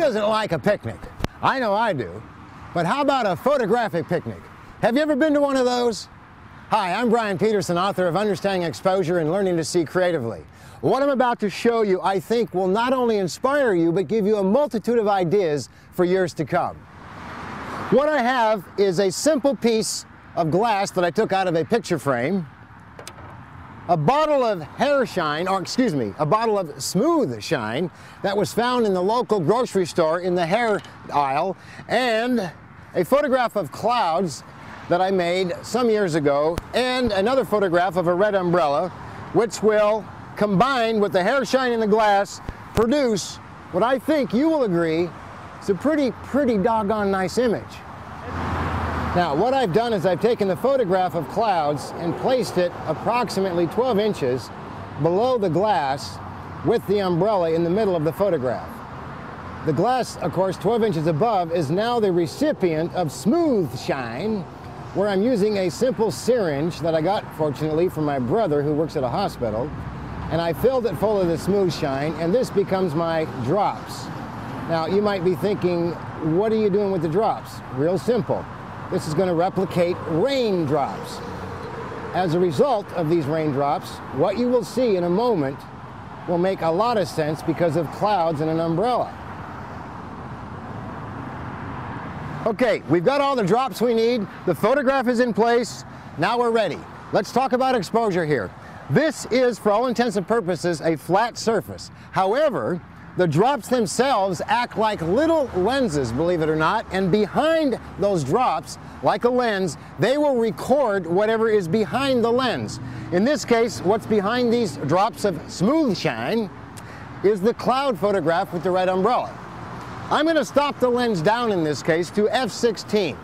doesn't like a picnic? I know I do. But how about a photographic picnic? Have you ever been to one of those? Hi, I'm Bryan Peterson, author of Understanding Exposure and Learning to See Creatively. What I'm about to show you, I think, will not only inspire you, but give you a multitude of ideas for years to come. What I have is a simple piece of glass that I took out of a picture frame, a bottle of hair shine, or excuse me, a bottle of smooth shine that was found in the local grocery store in the hair aisle, and a photograph of clouds that I made some years ago, and another photograph of a red umbrella, which will, combined with the hair shine in the glass, produce what I think you will agree is a pretty doggone nice image. Now, what I've done is I've taken the photograph of clouds and placed it approximately 12 inches below the glass with the umbrella in the middle of the photograph. The glass, of course, 12 inches above is now the recipient of smooth shine, where I'm using a simple syringe that I got, fortunately, from my brother who works at a hospital, and I filled it full of the smooth shine, and this becomes my drops. Now, you might be thinking, what are you doing with the drops? Real simple. This is going to replicate raindrops. As a result of these raindrops, what you will see in a moment will make a lot of sense because of clouds and an umbrella. Okay, we've got all the drops we need. The photograph is in place. Now we're ready. Let's talk about exposure here. This is, for all intents and purposes, a flat surface. However, the drops themselves act like little lenses, believe it or not, and behind those drops, like a lens, they will record whatever is behind the lens. In this case, what's behind these drops of smooth shine is the cloud photograph with the red umbrella. I'm going to stop the lens down in this case to f/16.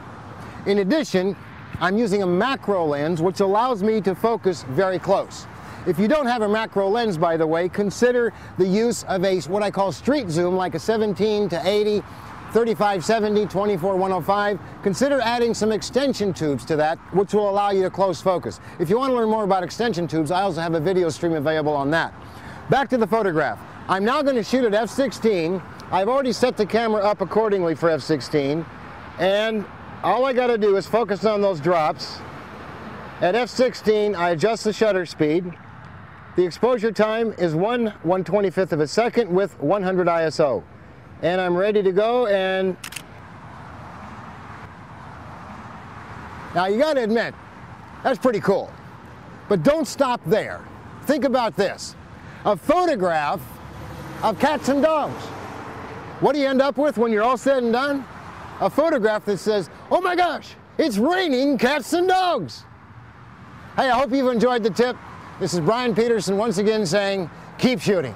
In addition, I'm using a macro lens, which allows me to focus very close. If you don't have a macro lens, by the way, consider the use of a what I call street zoom, like a 17 to 80, 35-70, 24-105. Consider adding some extension tubes to that, which will allow you to close focus. If you want to learn more about extension tubes, I also have a video stream available on that. Back to the photograph. I'm now going to shoot at f/16. I've already set the camera up accordingly for f/16, and all I got to do is focus on those drops. At f/16, I adjust the shutter speed. The exposure time is 1/125th of a second with 100 ISO. And I'm ready to go, and now you got to admit, that's pretty cool. But don't stop there. Think about this. A photograph of cats and dogs. What do you end up with when you're all said and done? A photograph that says, oh my gosh, it's raining cats and dogs. Hey, I hope you've enjoyed the tip. This is Bryan Peterson once again saying, keep shooting.